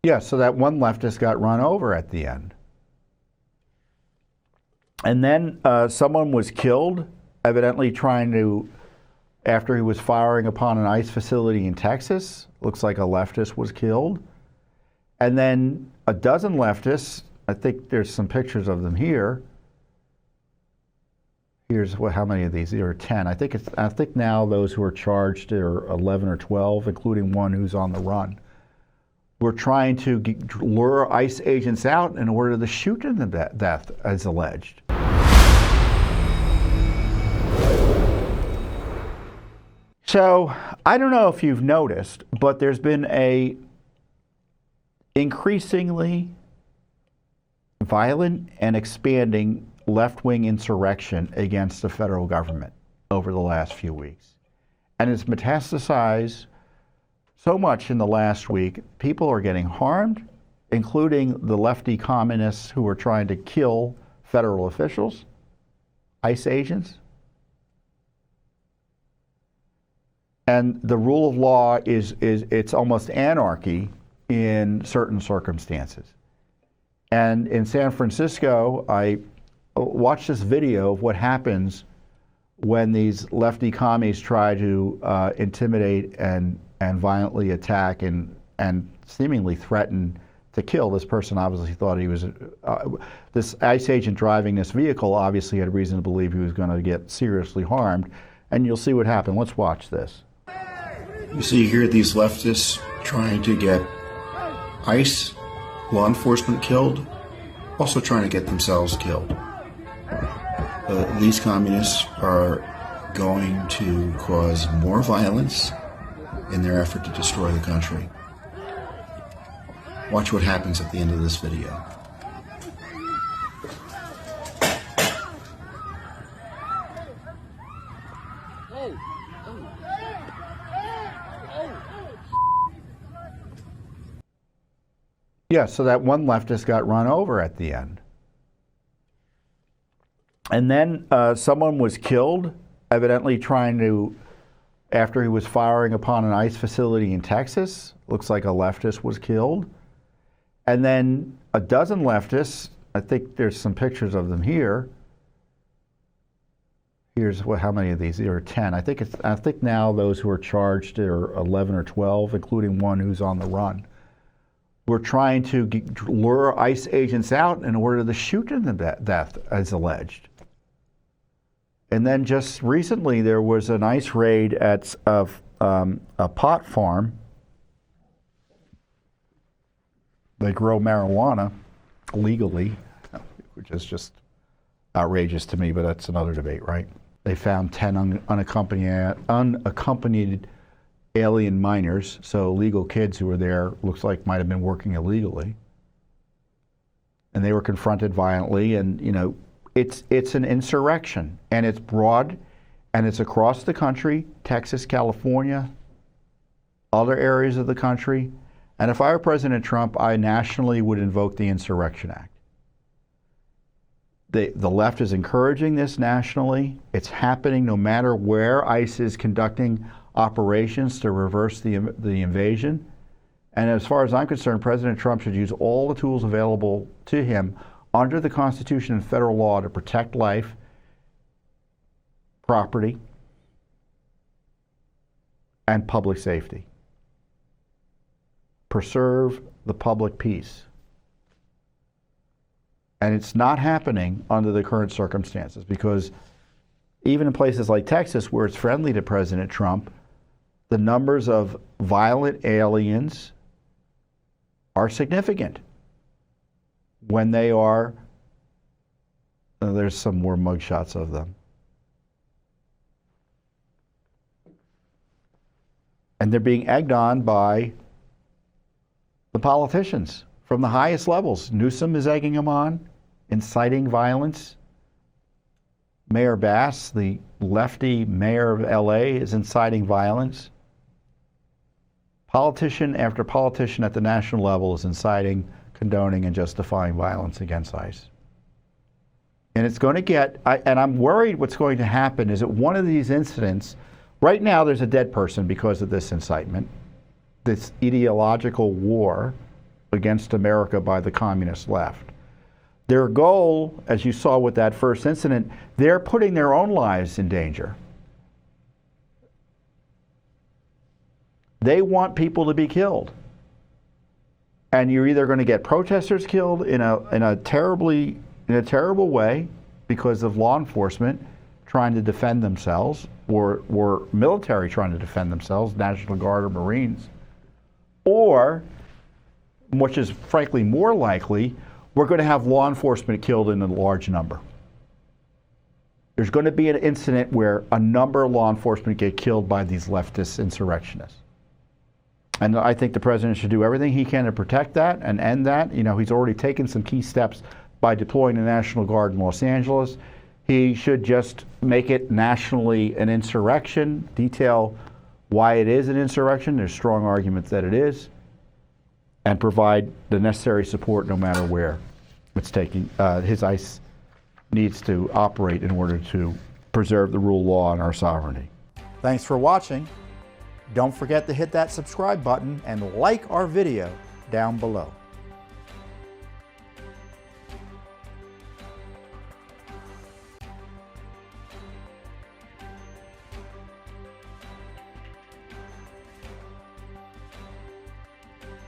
Yeah, so that one leftist got run over at the end. And then someone was killed, evidently trying to, after he was firing upon an ICE facility in Texas. Looks like a leftist was killed. And then a dozen leftists, I think there's some pictures of them here. Here's how many of these? There are 10. I think now those who are charged are 11 or 12, including one who's on the run. We're trying to lure ICE agents out in order to shoot them to death, as alleged. So I don't know if you've noticed, but there's been a increasingly violent and expanding left-wing insurrection against the federal government over the last few weeks. And it's metastasized so much in the last week. People are getting harmed, including the lefty communists who are trying to kill federal officials, ICE agents. And the rule of law it's almost anarchy in certain circumstances. And in San Francisco, I watched this video of what happens when these lefty commies try to intimidate and violently attack and seemingly threaten to kill. This person obviously thought he was, this ICE agent driving this vehicle obviously had reason to believe he was going to get seriously harmed. And you'll see what happened. Let's watch this. You see here these leftists trying to get ICE, law enforcement killed, also trying to get themselves killed. These communists are going to cause more violence in their effort to destroy the country. Watch what happens at the end of this video. Yeah, so that one leftist got run over at the end. And then someone was killed, evidently trying to, after he was firing upon an ICE facility in Texas. Looks like a leftist was killed. And then a dozen leftists, I think there's some pictures of them here. Here's how many of these? There are 10. I think now those who are charged are 11 or 12, including one who's on the run. We're trying to lure ICE agents out in order to shoot them to death, as alleged. And then just recently, there was an ICE raid at a pot farm. They grow marijuana legally, which is just outrageous to me, but that's another debate, right? They found 10 unaccompanied alien minors, so illegal kids who were there, looks like might have been working illegally. And they were confronted violently, and you know, it's an insurrection, and it's broad, and it's across the country, Texas, California, other areas of the country. And if I were President Trump, I nationally would invoke the Insurrection Act. The left is encouraging this nationally. It's happening no matter where ICE is conducting operations to reverse the invasion. And as far as I'm concerned, President Trump should use all the tools available to him under the Constitution and federal law to protect life, property, and public safety. Preserve the public peace. And it's not happening under the current circumstances, because even in places like Texas, where it's friendly to President Trump, the numbers of violent aliens are significant. When they are, there's some more mugshots of them. And they're being egged on by the politicians from the highest levels. Newsom is egging them on, inciting violence. Mayor Bass, the lefty mayor of LA, is inciting violence. Politician after politician at the national level is inciting, condoning, and justifying violence against ICE. And it's going to get, and I'm worried what's going to happen is that one of these incidents, right now there's a dead person because of this incitement, this ideological war against America by the communist left. Their goal, as you saw with that first incident, they're putting their own lives in danger. They want people to be killed. And you're either going to get protesters killed in a terrible way because of law enforcement trying to defend themselves, or military trying to defend themselves, National Guard or Marines, or, which is frankly more likely, we're going to have law enforcement killed in a large number. There's going to be an incident where a number of law enforcement get killed by these leftist insurrectionists. And I think the president should do everything he can to protect that and end that. You know, he's already taken some key steps by deploying the National Guard in Los Angeles. He should just make it nationally an insurrection, detail why it is an insurrection. There's strong arguments that it is, and provide the necessary support no matter where it's taking. His ICE needs to operate in order to preserve the rule of law and our sovereignty. Thanks for watching. Don't forget to hit that subscribe button and like our video down below.